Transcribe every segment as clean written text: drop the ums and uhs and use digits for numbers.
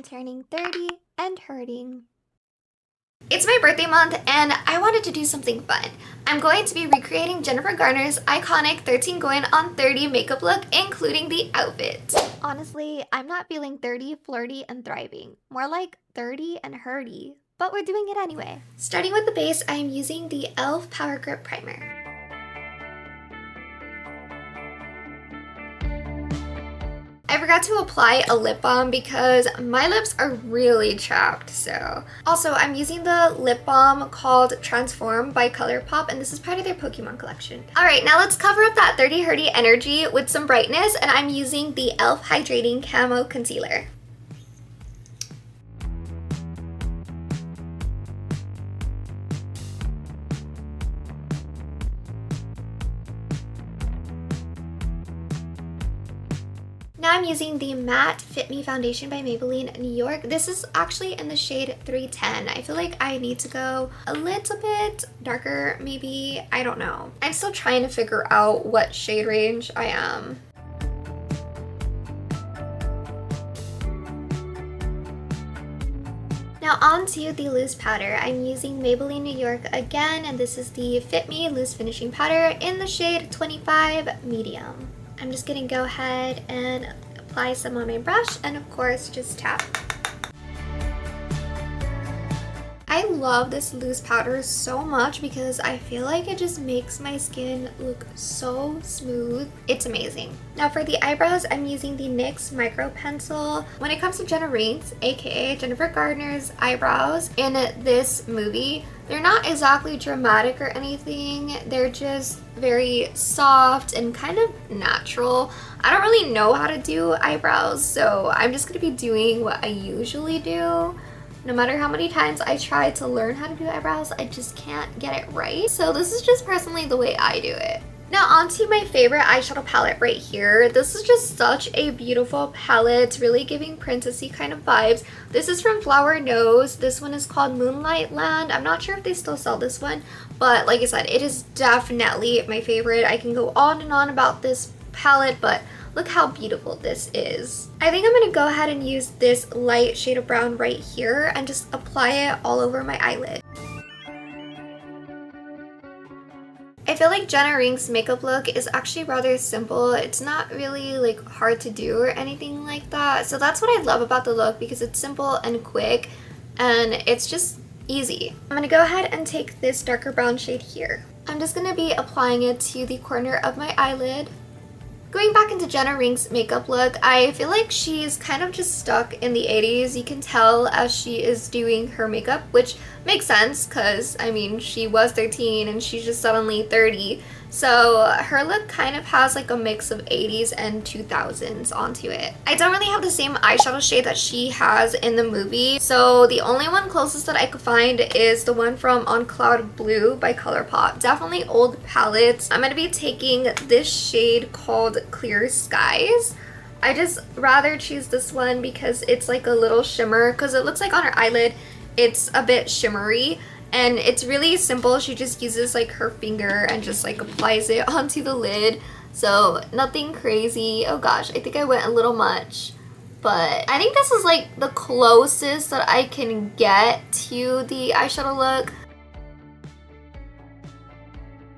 I'm turning 30 and hurting. It's my birthday month and I wanted to do something fun. I'm going to be recreating Jennifer Garner's iconic 13 going on 30 makeup look, including the outfit. Honestly, I'm not feeling 30, flirty, and thriving. More like 30 and hurty. But we're doing it anyway. Starting with the base, I am using the e.l.f. Power Grip Primer. I forgot to apply a lip balm because my lips are really chapped, so. Also, I'm using the lip balm called Transform by ColourPop, and this is part of their Pokemon collection. Alright, now let's cover up that 30 Hurty energy with some brightness, and I'm using the e.l.f. Hydrating Camo Concealer. Now I'm using the Matte Fit Me Foundation by Maybelline New York. This is actually in the shade 310. I feel like I need to go a little bit darker, maybe. I don't know. I'm still trying to figure out what shade range I am. Now onto the loose powder. I'm using Maybelline New York again, and this is the Fit Me Loose Finishing Powder in the shade 25 Medium. I'm just gonna go ahead and apply some on my brush and of course just tap. I love this loose powder so much because I feel like it just makes my skin look so smooth. It's amazing. Now for the eyebrows, I'm using the NYX Micro Pencil. When it comes to Jenna Rings, aka Jennifer Garner's eyebrows in this movie, they're not exactly dramatic or anything. They're just very soft and kind of natural. I don't really know how to do eyebrows, so I'm just gonna be doing what I usually do. No matter how many times I try to learn how to do eyebrows, I just can't get it right. So this is just personally the way I do it. Now onto my favorite eyeshadow palette right here. This is just such a beautiful palette. It's really giving princessy kind of vibes. This is from Flower Nose. This one is called Moonlight Land. I'm not sure if they still sell this one, but like I said, it is definitely my favorite. I can go on and on about this palette, but look how beautiful this is. I think I'm gonna go ahead and use this light shade of brown right here and just apply it all over my eyelid. I feel like Jenna Rings' makeup look is actually rather simple. It's not really like hard to do or anything like that. So that's what I love about the look, because it's simple and quick and it's just easy. I'm gonna go ahead and take this darker brown shade here. I'm just gonna be applying it to the corner of my eyelid. Going back into Jenna Rings' makeup look, I feel like she's kind of just stuck in the 80s. You can tell as she is doing her makeup, which makes sense because, I mean, she was 13 and she's just suddenly 30. So her look kind of has like a mix of 80s and 2000s onto it. I don't really have the same eyeshadow shade that she has in the movie, so the only one closest that I could find is the one from On Cloud Blue by ColourPop. Definitely old palettes. I'm going to be taking this shade called Clear Skies. I just rather choose this one because it's like a little shimmer, because it looks like on her eyelid it's a bit shimmery. And it's really simple. She just uses like her finger and just like applies it onto the lid. So nothing crazy. Oh gosh, I think I went a little much. But I think this is like the closest that I can get to the eyeshadow look.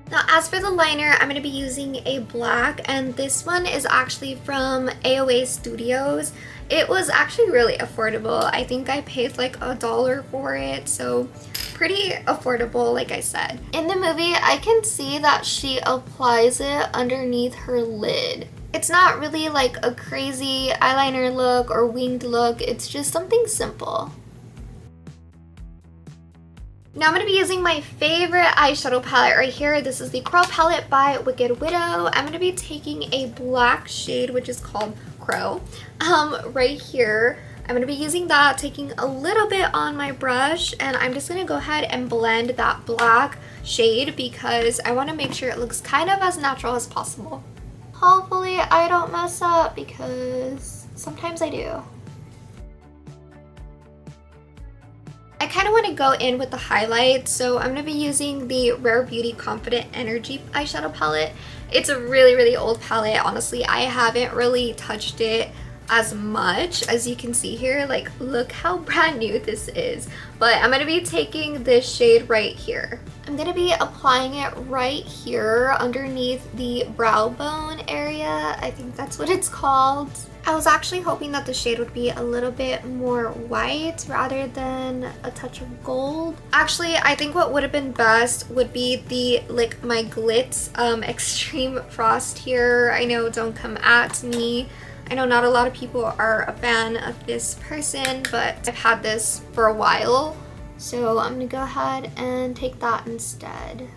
Now as for the liner, I'm going to be using a black, and this one is actually from AOA Studios. It was actually really affordable. I think I paid like $1 for it, so pretty affordable, like I said. In the movie, I can see that she applies it underneath her lid. It's not really like a crazy eyeliner look or winged look, it's just something simple. Now I'm going to be using my favorite eyeshadow palette right here. This is the Coral palette by Wicked Widow. I'm going to be taking a black shade, which is called Crow, right here. I'm going to be using that, taking a little bit on my brush, and I'm just going to go ahead and blend that black shade because I want to make sure it looks kind of as natural as possible. Hopefully I don't mess up because sometimes I do. I kind of want to go in with the highlights, so I'm going to be using the Rare Beauty Confident Energy eyeshadow palette. It's a really old palette. Honestly, I haven't really touched it as much as you can see here. Like, look how brand new this is. But I'm gonna be taking this shade right here. I'm gonna be applying it right here underneath the brow bone area. I think that's what it's called. I was actually hoping that the shade would be a little bit more white rather than a touch of gold. Actually, I think what would have been best would be the Lick My Glitz Extreme Frost here. I know, don't come at me. I know not a lot of people are a fan of this person, but I've had this for a while. So I'm gonna go ahead and take that instead.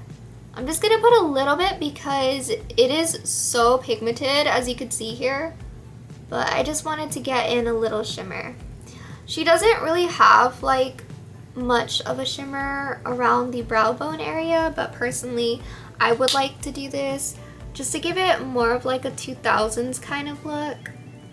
I'm just gonna put a little bit because it is so pigmented, as you can see here. But I just wanted to get in a little shimmer. She doesn't really have like much of a shimmer around the brow bone area, but personally I would like to do this just to give it more of like a 2000s kind of look.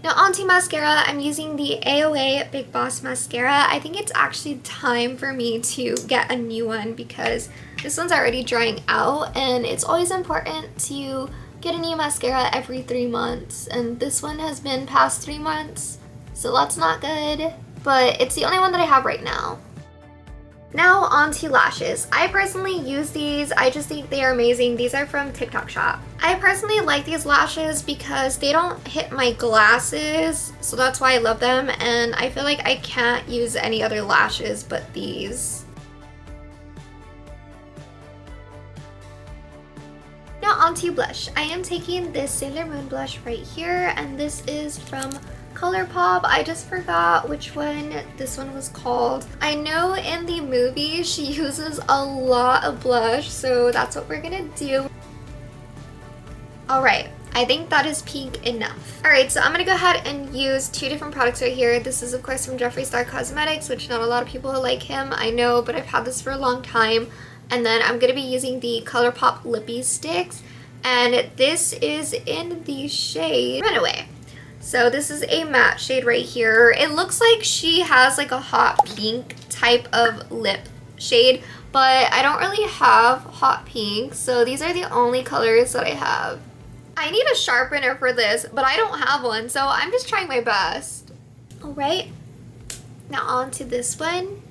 Now onto mascara, I'm using the AOA Big Boss mascara. I think it's actually time for me to get a new one because this one's already drying out, and it's always important to get a new mascara every 3 months, and this one has been past 3 months, so that's not good, but it's the only one that I have right now. Now onto lashes. I personally use these. I just think they are amazing. These are from TikTok Shop. I personally like these lashes because they don't hit my glasses, so that's why I love them, and I feel like I can't use any other lashes but these. Now onto blush. I am taking this Sailor Moon blush right here, and this is from ColourPop. I just forgot which one this one was called. I know in the movie she uses a lot of blush, so that's what we're gonna do. Alright, I think that is pink enough. Alright, so I'm gonna go ahead and use 2 different products right here. This is of course from Jeffree Star Cosmetics, which not a lot of people like him, I know, but I've had this for a long time. And then I'm gonna be using the ColourPop Lippy Sticks, and this is in the shade Runaway. So this is a matte shade right here. It looks like she has like a hot pink type of lip shade, but I don't really have hot pink, so these are the only colors that I have. I need a sharpener for this, but I don't have one, so I'm just trying my best. Alright, now on to this one.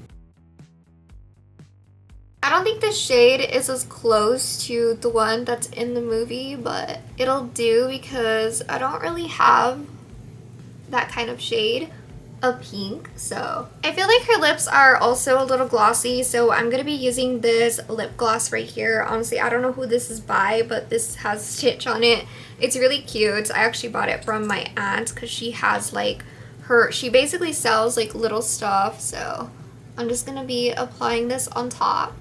I don't think the shade is as close to the one that's in the movie, but it'll do because I don't really have that kind of shade of pink. So I feel like her lips are also a little glossy, so I'm gonna be using this lip gloss right here. Honestly, I don't know who this is by, but this has Stitch on it. It's really cute. I actually bought it from my aunt because she has like she basically sells like little stuff, so I'm just gonna be applying this on top.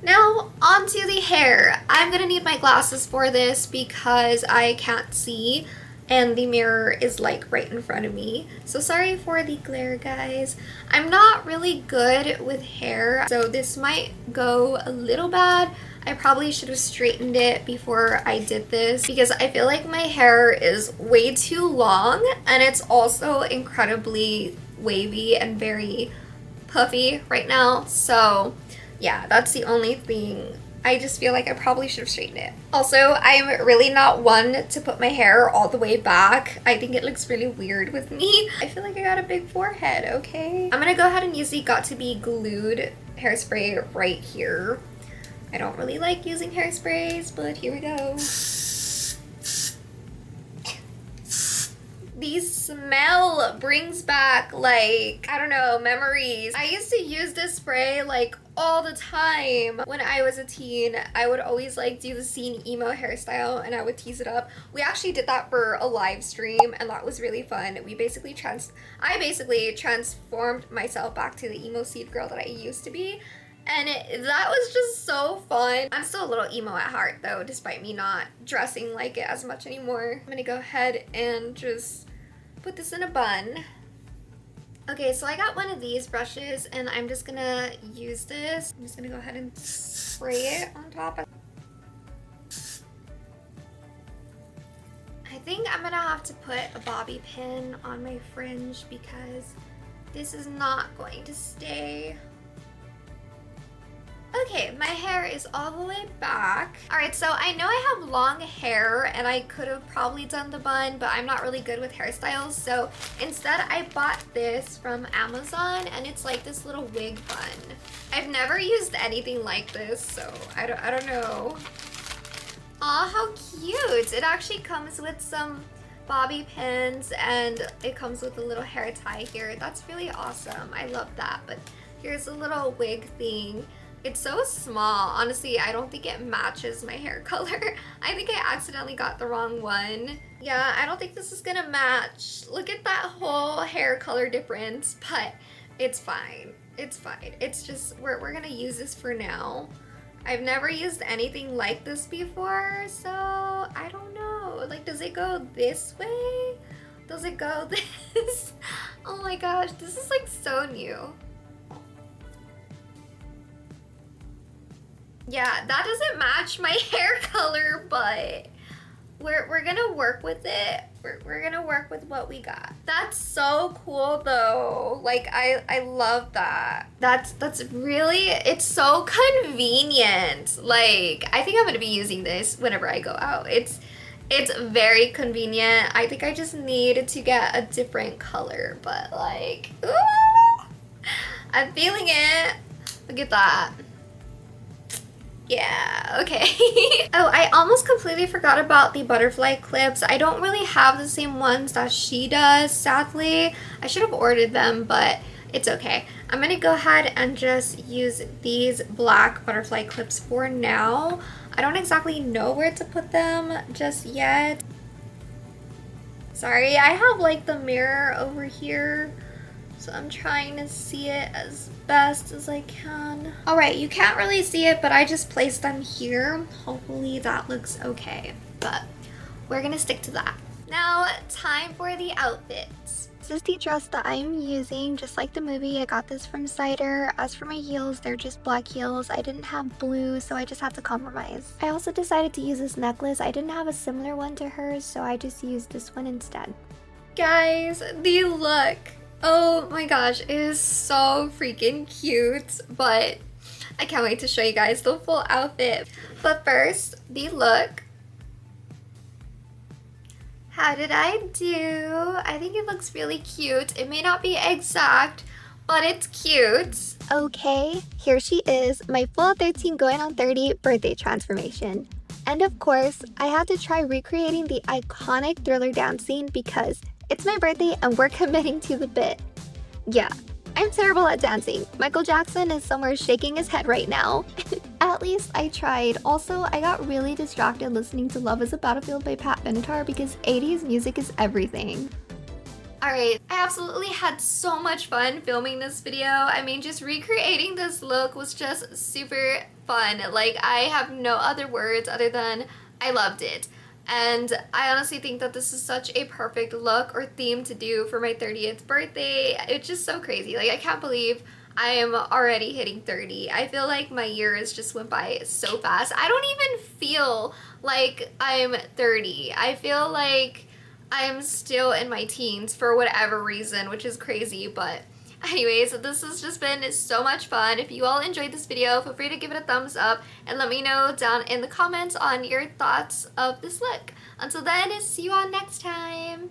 Now onto the hair. I'm gonna need my glasses for this because I can't see and the mirror is like right in front of me. So sorry for the glare, guys. I'm not really good with hair, so this might go a little bad. I probably should have straightened it before I did this because I feel like my hair is way too long, and it's also incredibly wavy and very puffy right now. So yeah, that's the only thing. I just feel like I probably should have straightened it. Also, I'm really not one to put my hair all the way back. I think it looks really weird with me. I feel like I got a big forehead, okay? I'm gonna go ahead and use the Got To Be Glued hairspray right here. I don't really like using hairsprays, but here we go. The smell brings back, like, I don't know, memories. I used to use this spray like all the time when I was a teen. I would always like do the scene emo hairstyle and I would tease it up. We actually did that for a live stream and that was really fun. I basically transformed myself back to the emo seed girl that I used to be. And that was just so fun. I'm still a little emo at heart though, despite me not dressing like it as much anymore. I'm gonna go ahead and just put this in a bun. Okay, so I got one of these brushes and I'm just gonna use this. I'm just gonna go ahead and spray it on top. I think I'm gonna have to put a bobby pin on my fringe because this is not going to stay. Okay, my hair is all the way back. All right, so I know I have long hair and I could have probably done the bun, but I'm not really good with hairstyles. So instead I bought this from Amazon and it's like this little wig bun. I've never used anything like this, so I don't know. Aw, how cute. It actually comes with some bobby pins and it comes with a little hair tie here. That's really awesome. I love that. But here's a little wig thing. It's so small. Honestly, I don't think it matches my hair color. I think I accidentally got the wrong one. Yeah, I don't think this is gonna match. Look at that whole hair color difference, but it's fine. It's fine. It's just, we're gonna use this for now. I've never used anything like this before, so I don't know. Like, does it go this way? Does it go this? Oh my gosh, this is like so new. Yeah, that doesn't match my hair color, but we're gonna work with it. We're gonna work with what we got. That's so cool though. Like I love that. That's really, it's so convenient. Like I think I'm gonna be using this whenever I go out. It's very convenient. I think I just need to get a different color, but like, ooh, I'm feeling it. Look at that. Yeah, okay. Oh, I almost completely forgot about the butterfly clips. I don't really have the same ones that she does, sadly. I should have ordered them, but it's okay. I'm gonna go ahead and just use these black butterfly clips for now. I don't exactly know where to put them just yet. Sorry, I have like the mirror over here, so I'm trying to see it as best as I can. All right, you can't really see it, but I just placed them here. Hopefully that looks okay, but we're gonna stick to that. Now, time for the outfits. This is the dress that I'm using, just like the movie. I got this from Cider. As for my heels, they're just black heels. I didn't have blue, so I just had to compromise. I also decided to use this necklace. I didn't have a similar one to hers, so I just used this one instead. Guys, the look. Oh my gosh, it is so freaking cute, but I can't wait to show you guys the full outfit. But first, the look. How did I do? I think it looks really cute. It may not be exact, but it's cute. Okay, here she is, my full 13 going on 30 birthday transformation. And of course, I had to try recreating the iconic Thriller dance scene because it's my birthday and we're committing to the bit. Yeah, I'm terrible at dancing. Michael Jackson is somewhere shaking his head right now. At least I tried. Also, I got really distracted listening to Love is a Battlefield by Pat Benatar because 80s music is everything. Alright, I absolutely had so much fun filming this video. I mean, just recreating this look was just super fun. Like, I have no other words other than I loved it. And I honestly think that this is such a perfect look or theme to do for my 30th birthday. It's just so crazy. Like, I can't believe I am already hitting 30. I feel like my years just went by so fast. I don't even feel like I'm 30. I feel like I'm still in my teens for whatever reason, which is crazy, but anyways, this has just been so much fun. If you all enjoyed this video, feel free to give it a thumbs up and let me know down in the comments on your thoughts of this look. Until then, see you all next time.